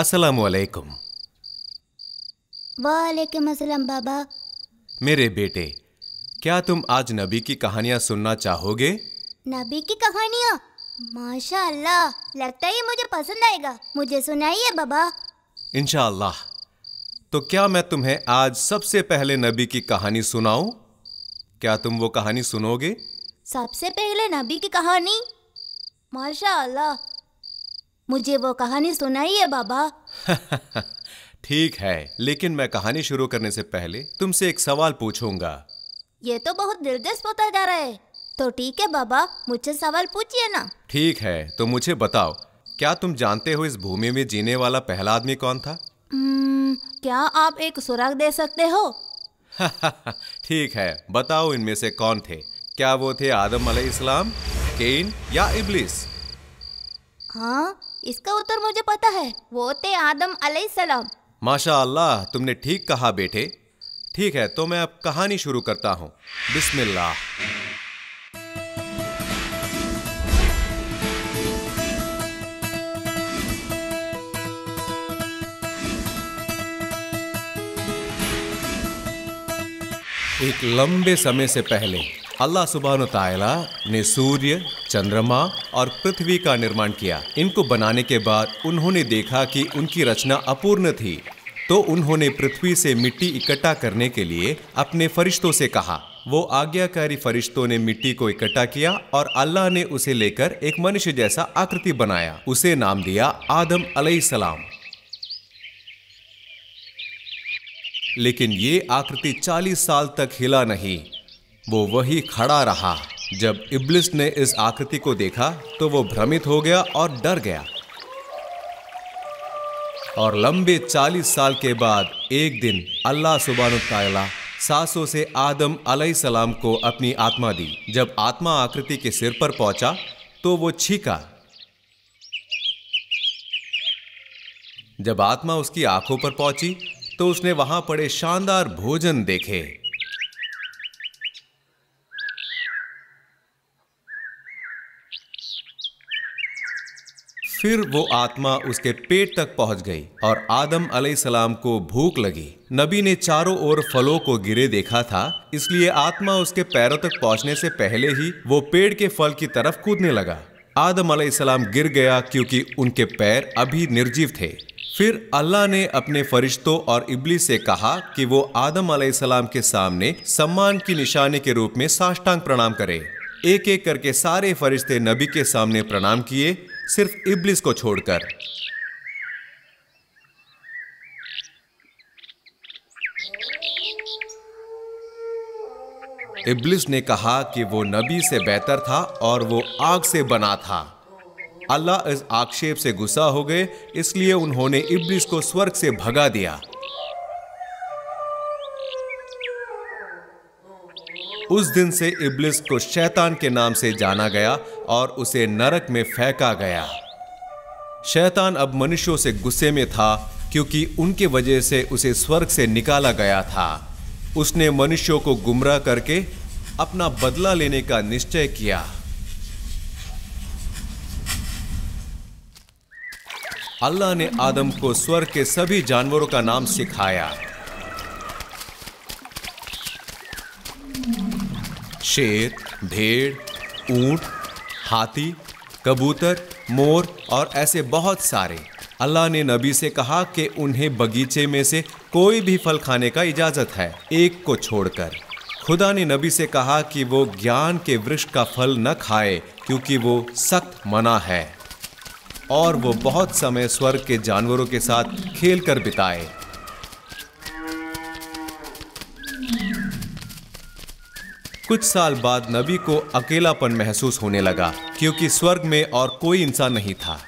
अस्सलामु अलैकुम। वालेकुम अस्सलाम बाबा। मेरे बेटे, क्या तुम आज नबी की कहानियाँ सुनना चाहोगे? नबी की कहानियाँ? माशाअल्लाह, लगता है ये मुझे पसंद आएगा। मुझे सुनाइए बाबा। इंशाअल्लाह। तो क्या मैं तुम्हें आज सबसे पहले नबी की कहानी सुनाऊं? क्या तुम वो कहानी सुनोगे? सबसे पहले नबी की कहानी? माशाअल्लाह, मुझे वो कहानी सुनाइए बाबा। ठीक है, लेकिन मैं कहानी शुरू करने से पहले तुमसे एक सवाल पूछूंगा। ये तो बहुत दिलचस्प होता जा रहा है। तो ठीक है बाबा, मुझसे सवाल पूछिए ना। ठीक है, तो मुझे बताओ, क्या तुम जानते हो इस भूमि में जीने वाला पहला आदमी कौन था? क्या आप एक सुराग दे सकते हो? ठीक है, बताओ इनमें से कौन थे? क्या वो थे आदम अलैहिस्सलाम, केन या इब्लिस? हाँ, इसका उत्तर मुझे पता है। वो थे आदम अलैहिस्सलाम। माशाअल्लाह, तुमने ठीक कहा बेटे। ठीक है, तो मैं अब कहानी शुरू करता हूँ। बिस्मिल्लाह। एक लंबे समय से पहले अल्लाह सुब्हानो ताला ने सूर्य, चंद्रमा और पृथ्वी का निर्माण किया। इनको बनाने के बाद उन्होंने देखा कि उनकी रचना अपूर्ण थी, तो उन्होंने पृथ्वी से मिट्टी इकट्ठा करने के लिए अपने फरिश्तों से कहा। वो आज्ञाकारी फरिश्तों ने मिट्टी को इकट्ठा किया और अल्लाह ने उसे लेकर एक मनुष्य जैसा आकृति बनाया। उसे नाम दिया आदम अलैहिस्सलाम। लेकिन ये आकृति 40 साल तक हिला नहीं, वो वही खड़ा रहा। जब इब्लिस ने इस आकृति को देखा तो वो भ्रमित हो गया और डर गया। और लंबे 40 साल के बाद एक दिन अल्लाह सुब्हानो ताला सांसों से आदम अलैहिस्सलाम को अपनी आत्मा दी। जब आत्मा आकृति के सिर पर पहुंचा तो वो छींका। जब आत्मा उसकी आंखों पर पहुंची तो उसने वहां पड़े शानदार भोजन देखे। फिर वो आत्मा उसके पेट तक पहुंच गई और आदम अलैहिस्सलाम को भूख लगी। नबी ने चारों ओर फलों को गिरे देखा था, इसलिए आत्मा उसके पैरों तक पहुंचने से पहले ही वो पेड़ के फल की तरफ कूदने लगा। आदम अलैहिस्सलाम गिर गया क्योंकि उनके पैर अभी निर्जीव थे। फिर अल्लाह ने अपने फरिश्तों और इब्लिस से कहा कि वो आदम अलैहिस्सलाम के सामने सम्मान की निशानी के रूप में साष्टांग प्रणाम करे। एक एक करके सारे फरिश्ते नबी के सामने प्रणाम किए, सिर्फ इब्लिस को छोड़कर। इब्लिस ने कहा कि वो नबी से बेहतर था और वो आग से बना था। अल्लाह इस आक्षेप से गुस्सा हो गए, इसलिए उन्होंने इब्लिस को स्वर्ग से भगा दिया। उस दिन से इब्लिस को शैतान के नाम से जाना गया और उसे नरक में फेंका गया। शैतान अब मनुष्यों से गुस्से में था क्योंकि उनके वजह से उसे स्वर्ग से निकाला गया था। उसने मनुष्यों को गुमराह करके अपना बदला लेने का निश्चय किया। अल्लाह ने आदम को स्वर्ग के सभी जानवरों का नाम सिखाया। शेर, भेड़, ऊंट, हाथी, कबूतर, मोर और ऐसे बहुत सारे। अल्लाह ने नबी से कहा कि उन्हें बगीचे में से कोई भी फल खाने का इजाजत है, एक को छोड़कर। खुदा ने नबी से कहा कि वो ज्ञान के वृक्ष का फल न खाए क्योंकि वो सख्त मना है, और वो बहुत समय स्वर्ग के जानवरों के साथ खेल कर बिताए। कुछ साल बाद नबी को अकेलापन महसूस होने लगा क्योंकि स्वर्ग में और कोई इंसान नहीं था।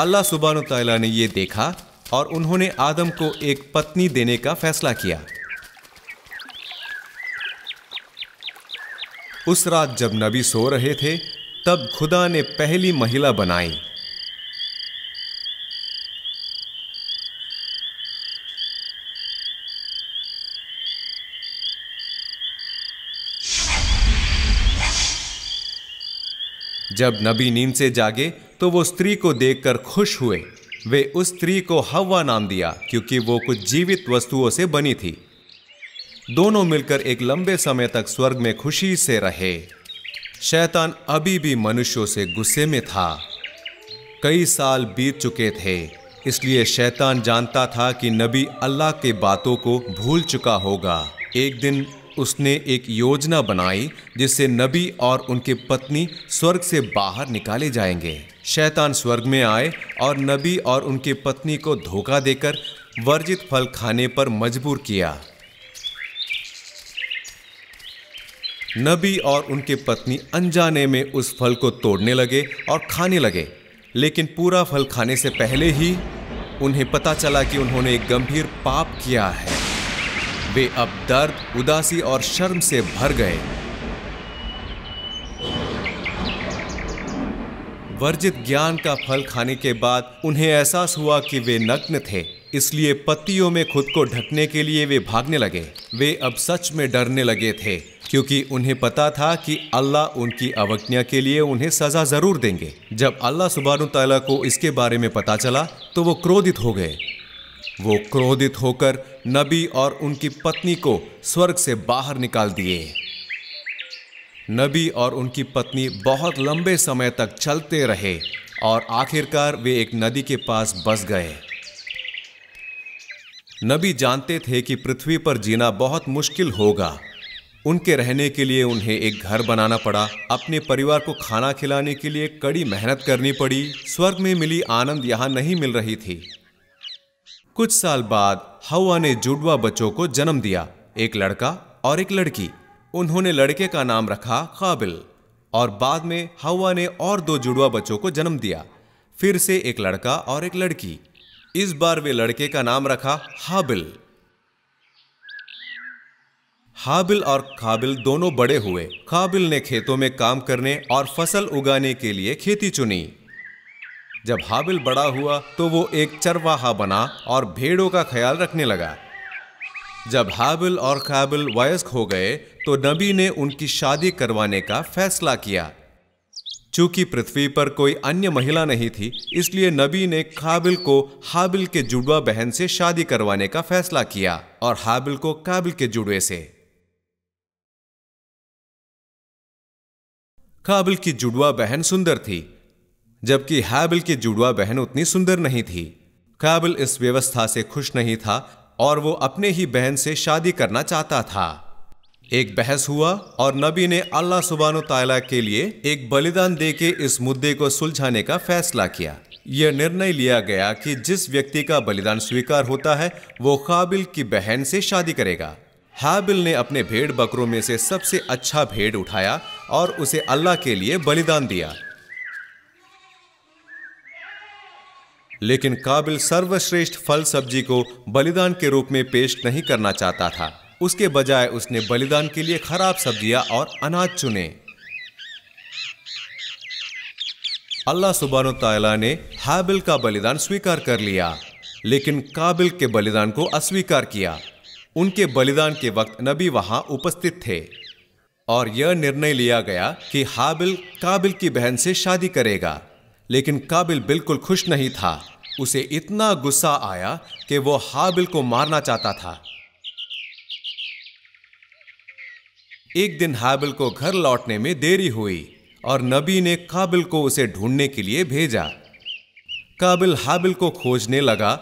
अल्लाह सुब्हानो ताला ने यह देखा और उन्होंने आदम को एक पत्नी देने का फैसला किया। उस रात जब नबी सो रहे थे तब खुदा ने पहली महिला बनाई। जब नबी नींद से जागे तो वो स्त्री को देखकर खुश हुए। वे उस स्त्री को हव्वा नाम दिया क्योंकि वो कुछ जीवित वस्तुओं से बनी थी। दोनों मिलकर एक लंबे समय तक स्वर्ग में खुशी से रहे। शैतान अभी भी मनुष्यों से गुस्से में था। कई साल बीत चुके थे, इसलिए शैतान जानता था कि नबी अल्लाह की बातों को भूल चुका होगा। एक दिन उसने एक योजना बनाई जिससे नबी और उनकी पत्नी स्वर्ग से बाहर निकाले जाएंगे। शैतान स्वर्ग में आए और नबी और उनकी पत्नी को धोखा देकर वर्जित फल खाने पर मजबूर किया। नबी और उनकी पत्नी अनजाने में उस फल को तोड़ने लगे और खाने लगे, लेकिन पूरा फल खाने से पहले ही उन्हें पता चला कि उन्होंने एक गंभीर पाप किया है। वे अब दर्द, उदासी और शर्म से भर गए। वर्जित ज्ञान का फल खाने के बाद उन्हें एहसास हुआ कि वे नग्न थे, इसलिए पत्तियों में खुद को ढकने के लिए वे भागने लगे। वे अब सच में डरने लगे थे क्योंकि उन्हें पता था कि अल्लाह उनकी अवज्ञा के लिए उन्हें सजा जरूर देंगे। जब अल्लाह सुब्हानहू तआला को इसके बारे में पता चला तो वो क्रोधित हो गए। वो क्रोधित होकर नबी और उनकी पत्नी को स्वर्ग से बाहर निकाल दिए। नबी और उनकी पत्नी बहुत लंबे समय तक चलते रहे और आखिरकार वे एक नदी के पास बस गए। नबी जानते थे कि पृथ्वी पर जीना बहुत मुश्किल होगा। उनके रहने के लिए उन्हें एक घर बनाना पड़ा। अपने परिवार को खाना खिलाने के लिए कड़ी मेहनत करनी पड़ी। स्वर्ग में मिली आनंद यहां नहीं मिल रही थी। कुछ साल बाद हव्वा ने जुड़वा बच्चों को जन्म दिया, एक लड़का और एक लड़की। उन्होंने लड़के का नाम रखा काबिल और बाद में हव्वा ने और 2 जुड़वा बच्चों को जन्म दिया, फिर से एक लड़का और एक लड़की। इस बार वे लड़के का नाम रखा हाबिल। हाबिल और काबिल दोनों बड़े हुए। काबिल ने खेतों में काम करने और फसल उगाने के लिए खेती चुनी। जब हाबिल बड़ा हुआ तो वो एक चरवाहा बना और भेड़ों का ख्याल रखने लगा। जब हाबिल और काबिल वयस्क हो गए तो नबी ने उनकी शादी करवाने का फैसला किया। चूंकि पृथ्वी पर कोई अन्य महिला नहीं थी, इसलिए नबी ने काबिल को हाबिल के जुड़वा बहन से शादी करवाने का फैसला किया और हाबिल को काबिल के जुड़वे से। काबिल की जुड़वा बहन सुंदर थी, जबकि हाबिल की जुड़वा बहन उतनी सुंदर नहीं थी। काबिल इस व्यवस्था से खुश नहीं था और वो अपने ही बहन से शादी करना चाहता था। एक बहस हुआ और नबी ने अल्लाह सुब्हानहू तआला के लिए एक बलिदान देके इस मुद्दे को सुलझाने का फैसला किया। यह निर्णय लिया गया कि जिस व्यक्ति का बलिदान स्वीकार होता है वो काबिल की बहन से शादी करेगा। हाबिल ने अपने भेड़ बकरों में से सबसे अच्छा भेड़ उठाया और उसे अल्लाह के लिए बलिदान दिया। लेकिन काबिल सर्वश्रेष्ठ फल सब्जी को बलिदान के रूप में पेश नहीं करना चाहता था। उसके बजाय उसने बलिदान के लिए खराब सब्जियां और अनाज चुने। अल्लाह सुब्हानहू तआला ने हाबिल का बलिदान स्वीकार कर लिया, लेकिन काबिल के बलिदान को अस्वीकार किया। उनके बलिदान के वक्त नबी वहां उपस्थित थे और यह निर्णय लिया गया कि हाबिल काबिल की बहन से शादी करेगा। लेकिन काबिल बिल्कुल खुश नहीं था। उसे इतना गुस्सा आया कि वो हाबिल को मारना चाहता था। एक दिन हाबिल को घर लौटने में देरी हुई और नबी ने काबिल को उसे ढूंढने के लिए भेजा। काबिल हाबिल को खोजने लगा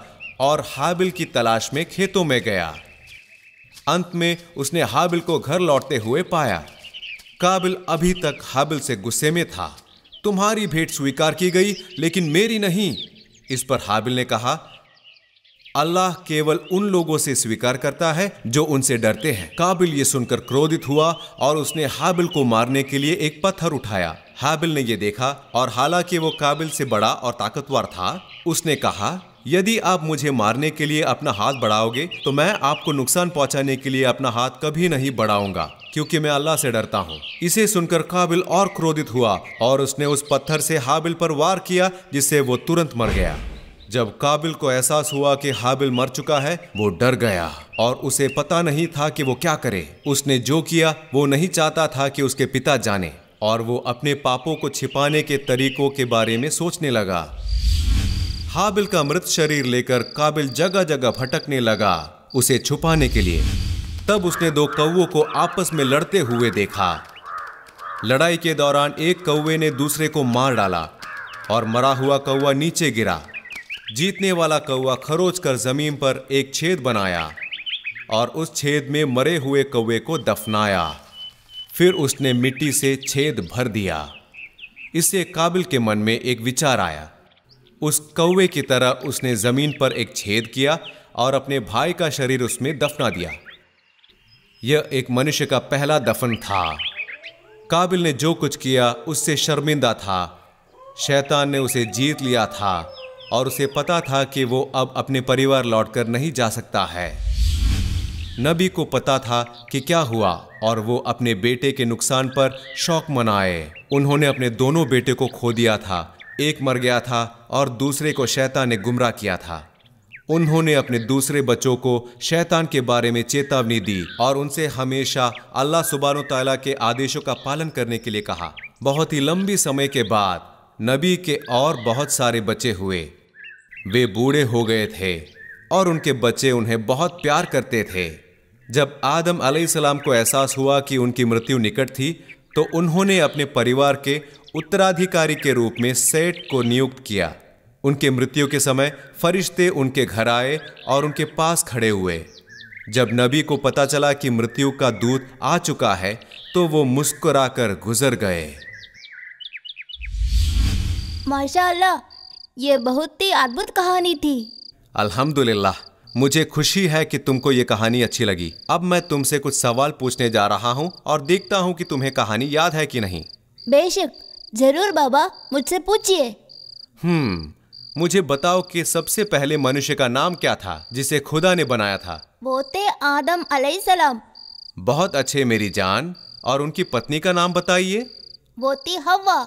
और हाबिल की तलाश में खेतों में गया। अंत में उसने हाबिल को घर लौटते हुए पाया। काबिल अभी तक हाबिल से गुस्से में था। तुम्हारी भेंट स्वीकार की गई लेकिन मेरी नहीं। इस पर हाबिल ने कहा, अल्लाह केवल उन लोगों से स्वीकार करता है जो उनसे डरते हैं। काबिल ये सुनकर क्रोधित हुआ और उसने हाबिल को मारने के लिए एक पत्थर उठाया। हाबिल ने यह देखा और हालांकि वो काबिल से बड़ा और ताकतवर था, उसने कहा, यदि आप मुझे मारने के लिए अपना हाथ बढ़ाओगे तो मैं आपको नुकसान पहुंचाने के लिए अपना हाथ कभी नहीं बढ़ाऊंगा, क्योंकि मैं अल्लाह से डरता हूं। इसे सुनकर काबिल और क्रोधित हुआ और उसने उस पत्थर से हाबिल पर वार किया, जिससे वो तुरंत मर गया। जब काबिल को एहसास हुआ कि हाबिल मर चुका है, वो डर गया और उसे पता नहीं था कि वो क्या करे। उसने जो किया वो नहीं चाहता था कि उसके पिता जाने और वो अपने पापों को छिपाने के तरीकों के बारे में सोचने लगा। हाबिल का मृत शरीर लेकर काबिल जगह जगह भटकने लगा उसे छुपाने के लिए। तब उसने दो कौवों को आपस में लड़ते हुए देखा। लड़ाई के दौरान एक कौवे ने दूसरे को मार डाला और मरा हुआ कौवा नीचे गिरा। जीतने वाला कौवा खरोच कर जमीन पर एक छेद बनाया और उस छेद में मरे हुए कौवे को दफनाया। फिर उसने मिट्टी से छेद भर दिया। इससे काबिल के मन में एक विचार आया। उस कौवे की तरह उसने जमीन पर एक छेद किया और अपने भाई का शरीर उसमें दफना दिया। यह एक मनुष्य का पहला दफन था। काबिल ने जो कुछ किया उससे शर्मिंदा था। शैतान ने उसे जीत लिया था और उसे पता था कि वो अब अपने परिवार लौटकर नहीं जा सकता है। नबी को पता था कि क्या हुआ और वो अपने बेटे के नुकसान पर शौक मनाए। उन्होंने अपने दोनों बेटे को खो दिया था। एक मर गया था और दूसरे को शैतान ने गुमराह किया था। उन्होंने अपने दूसरे बच्चों को शैतान के बारे में चेतावनी दी और उनसे हमेशा अल्लाह सुब्हानो तआला के आदेशों का पालन करने के लिए कहा। बहुत ही लंबी समय के बाद नबी के और बहुत सारे बच्चे हुए। वे बूढ़े हो गए थे और उनके बच्चे उन्हें बहुत प्यार करते थे। जब आदम अलैहिस्सलाम को एहसास हुआ कि उनकी मृत्यु निकट थी तो उन्होंने अपने परिवार के उत्तराधिकारी के रूप में सेठ को नियुक्त किया। उनके मृत्यु के समय फरिश्ते उनके घर आए और उनके पास खड़े हुए। जब नबी को पता चला कि मृत्यु का दूत आ चुका है तो वो मुस्कुराकर गुजर गए। माशाअल्लाह, ये बहुत ही अद्भुत कहानी थी। अल्हम्दुलिल्लाह, मुझे खुशी है कि तुमको ये कहानी अच्छी लगी। अब मैं तुमसे कुछ सवाल पूछने जा रहा हूँ और देखता हूँ कि तुम्हें कहानी याद है कि नहीं। बेशक, जरूर बाबा, मुझसे पूछिए। मुझे बताओ कि सबसे पहले मनुष्य का नाम क्या था जिसे खुदा ने बनाया था? वो थे आदम अलैहिस्सलाम। बहुत अच्छे मेरी जान। और उनकी पत्नी का नाम बताइए। वो थी हव्वा।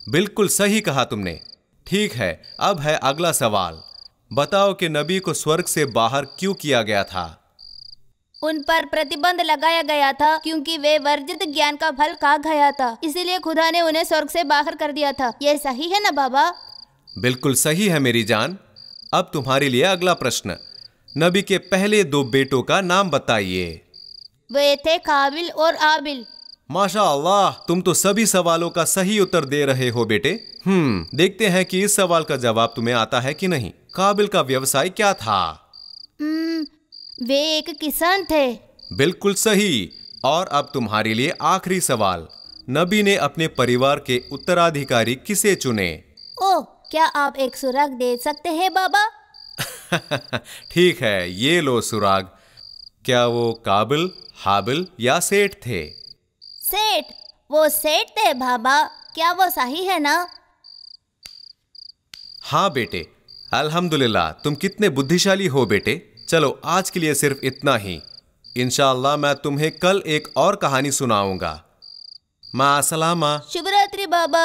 बिल्कुल सही कहा तुमने। ठीक है, अब है अगला सवाल। बताओ कि नबी को स्वर्ग से बाहर क्यों किया गया था? उन पर प्रतिबंध लगाया गया था क्योंकि वे वर्जित ज्ञान का फल खा गया था, इसीलिए खुदा ने उन्हें स्वर्ग से बाहर कर दिया था। ये सही है ना बाबा? बिल्कुल सही है मेरी जान। अब तुम्हारे लिए अगला प्रश्न। नबी के पहले दो बेटों का नाम बताइए। वे थे काबिल और आबिल। माशाअल्लाह, तुम तो सभी सवालों का सही उत्तर दे रहे हो बेटे। देखते हैं कि इस सवाल का जवाब तुम्हें आता है कि नहीं। काबिल का व्यवसाय क्या था? वे एक किसान थे। बिल्कुल सही। और अब तुम्हारे लिए आखिरी सवाल। नबी ने अपने परिवार के उत्तराधिकारी किसे चुने? ओह, क्या आप एक सुराग दे सकते हैं बाबा? ठीक है, ये लो सुराग। क्या वो काबिल, हाबिल या सेठ थे? सेठ। वो सेठ थे बाबा। क्या वो सही है ना? हाँ बेटे, अल्हम्दुलिल्लाह। तुम कितने बुद्धिशाली हो बेटे। चलो, आज के लिए सिर्फ इतना ही। इंशाअल्लाह मैं तुम्हें कल एक और कहानी सुनाऊंगा। माअस्सलामा। शुभ रात्रि बाबा।